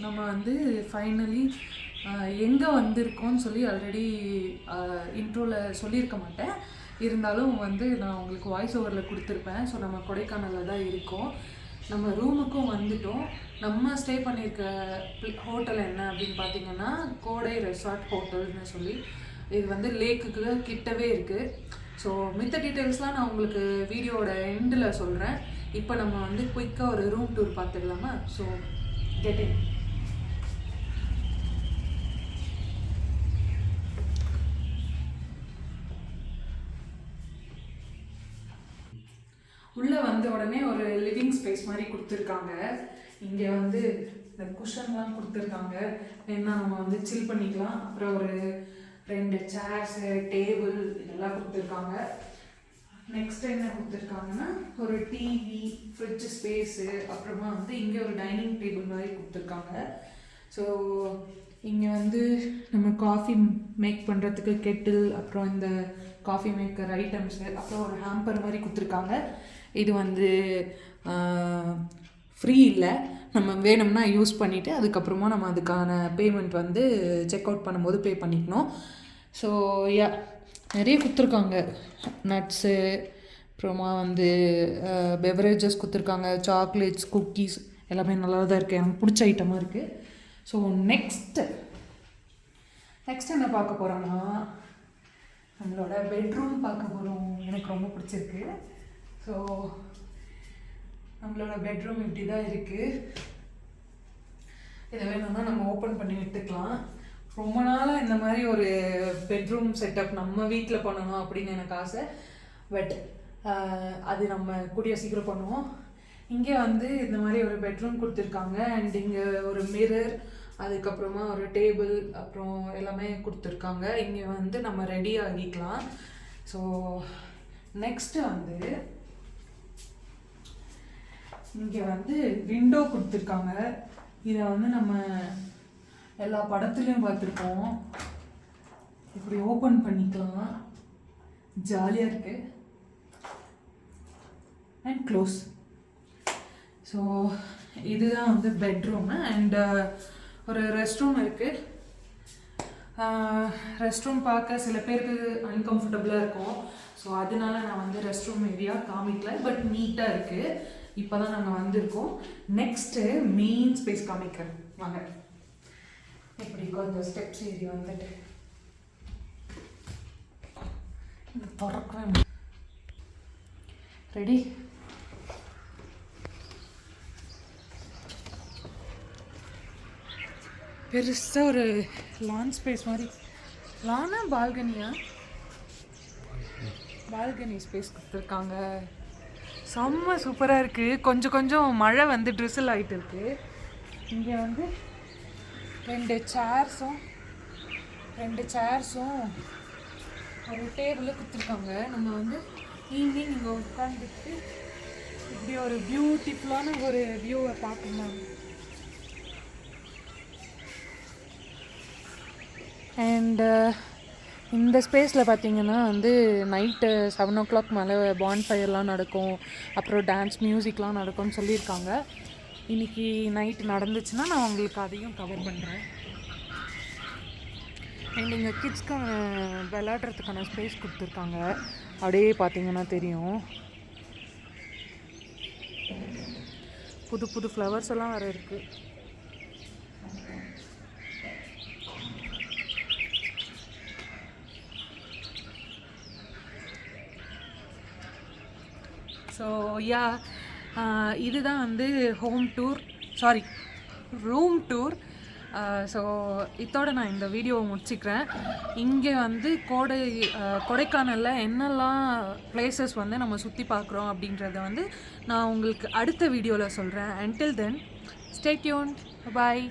நம்ம வந்து ஃபைனலி எங்கே வந்திருக்கோன்னு சொல்லி ஆல்ரெடி இன்ட்ரோவில் சொல்லியிருக்க மாட்டேன். இருந்தாலும் வந்து நான் உங்களுக்கு வாய்ஸ் ஓவரில் கொடுத்துருப்பேன். ஸோ நம்ம கொடைக்கானலில் தான் இருக்கோம். நம்ம ரூமுக்கும் வந்துட்டோம். நம்ம ஸ்டே பண்ணியிருக்க ஹோட்டல் என்ன அப்படின்னு பார்த்தீங்கன்னா கோடை ரெசார்ட் ஹோட்டல்னு சொல்லி, இது வந்து லேக்குக்கு கிட்டவே இருக்குது. ஸோ மித்த டீட்டெயில்ஸ்லாம் நான் உங்களுக்கு வீடியோவோட எண்டில் சொல்கிறேன். இப்போ நம்ம வந்து குயிக்காக ஒரு ரூம் டூர் பார்த்துக்கலாமா? ஸோ கெட்டிங் உள்ளே வந்த உடனே ஒரு லிவிங் ஸ்பேஸ் மாதிரி கொடுத்துருக்காங்க. இங்கே வந்து இந்த குஷன்லாம் கொடுத்துருக்காங்க. என்ன நம்ம வந்து சில் பண்ணிக்கலாம். அப்புறம் ஒரு 2 சேர்ஸு, டேபிள் இதெல்லாம் கொடுத்துருக்காங்க. நெக்ஸ்ட் என்ன கொடுத்துருக்காங்கன்னா ஒரு டிவி, ஃப்ரிட்ஜ் ஸ்பேஸு, அப்புறமா வந்து இங்கே ஒரு டைனிங் டேபிள் மாதிரி கொடுத்துருக்காங்க. ஸோ இங்கே வந்து நம்ம காஃபி மேக் பண்ணுறதுக்கு கெட்டில், அப்புறம் இந்த காஃபி மேக்கர் ஐட்டம்ஸு, அப்புறம் ஒரு ஹேம்பர் மாதிரி கொடுத்துருக்காங்க. இது வந்து ஃப்ரீ இல்லை, நம்ம வேணும்னா யூஸ் பண்ணிவிட்டு அதுக்கப்புறமா நம்ம அதுக்கான பேமெண்ட் வந்து செக் அவுட் பண்ணும்போது பே பண்ணிக்கணும். ஸோ நிறைய கொடுத்துருக்காங்க. நட்ஸு, அப்புறமா வந்து பெவரேஜஸ் கொடுத்துருக்காங்க, சாக்லேட்ஸ், குக்கீஸ் எல்லாமே நல்லா தான் இருக்குது. எனக்கு பிடிச்ச ஐட்டமாக இருக்குது. ஸோ நெக்ஸ்ட் என்ன பார்க்க போகிறோம்னா நம்மளோட பெட்ரூம் பார்க்க போகிறோம். எனக்கு ரொம்ப பிடிச்சிருக்கு. ஸோ நம்மளோட பெட்ரூம் இப்படி தான் இருக்குது. இதை வேணும்னா நம்ம ஓப்பன் பண்ணி எடுத்துக்கலாம். ரொம்ப நாளாக இந்த மாதிரி ஒரு பெட்ரூம் செட்டப் நம்ம வீட்டில் பண்ணணும் அப்படின்னு எனக்கு ஆசை. பட் அது நம்ம கூடிய சீக்கிரம் பண்ணுவோம். இங்கே வந்து இந்த மாதிரி ஒரு பெட்ரூம் கொடுத்துருக்காங்க. அண்ட் இங்கே ஒரு மிரர், அதுக்கப்புறமா ஒரு டேபிள், அப்புறம் எல்லாமே கொடுத்துருக்காங்க. இங்கே வந்து நம்ம ரெடி ஆகிக்கலாம். ஸோ நெக்ஸ்ட்டு வந்து இங்கே வந்து விண்டோ கொடுத்துருக்காங்க. இதை வந்து நம்ம எல்லா படத்துலையும் பார்த்துருக்கோம். இப்படி ஓப்பன் பண்ணிக்கலாம். ஜாலியாக இருக்குது. And close. ஸோ இதுதான் வந்து பெட்ரூமு. அண்ட் ஒரு ரெஸ்ட் ரூம் இருக்குது. ரெஸ்ட் ரூம் பார்க்க சில பேருக்கு அன்கம்ஃபர்டபுளாக இருக்கும். ஸோ அதனால நான் வந்து ரெஸ்ட் ரூம் ஏரியா காமிக்கல. பட் நீட்டாக இருக்குது. இப்போ தான் நாங்கள் வந்திருக்கோம். நெக்ஸ்ட்டு மெயின் ஸ்பேஸ் காமிக்கிறேன் வாங்க. இப்படி கொஞ்சம் ஸ்டெப்ஸ் ஏறி வந்துட்டு திறக்கிறேன். ரெடி? பெருசாக ஒரு லான் ஸ்பேஸ் மாதிரி. லானா பால்கனியா? பால்கனி ஸ்பேஸ் கொடுத்துருக்காங்க. செம்ம சூப்பராக இருக்குது. கொஞ்சம் மழை வந்து ட்ரிசில் ஆகிட்டு இருக்குது. இங்கே வந்து 2 சேர்ஸும் ஒரு டேபிளில் கொடுத்துருக்காங்க. நம்ம வந்து ஈவினிங் இங்கே உட்காந்துட்டு இப்படி ஒரு பியூட்டிஃபுல்லான ஒரு வியூவை பார்க்கலாம். அண்டு இந்த ஸ்பேஸில் பார்த்திங்கன்னா வந்து நைட்டு 7 o'clock மேலே பான்ஃபயர்லாம் நடக்கும், அப்புறம் டான்ஸ் மியூசிக்லாம் நடக்கும்னு சொல்லியிருக்காங்க. இன்றைக்கி நைட்டு நடந்துச்சுன்னா நான் உங்களுக்கு அதையும் கவர் பண்ணுறேன். அண்ட் இங்கே கிட்ஸ்க்கான விளையாடுறதுக்கான ஸ்பேஸ் கொடுத்துருக்காங்க. அப்படியே பார்த்திங்கன்னா தெரியும். புது ஃப்ளவர்ஸ் எல்லாம் வேறு இருக்குது. ஸோ இதுதான் வந்து ரூம் டூர். ஸோ இதோட நான் இந்த வீடியோவை முடிச்சுக்கிறேன். இங்கே வந்து கொடைக்கானலில் என்னெல்லாம் பிளேசஸ் வந்து நம்ம சுற்றி பார்க்குறோம் அப்படின்றத வந்து நான் உங்களுக்கு அடுத்த வீடியோவில் சொல்கிறேன். until then stay tuned. bye.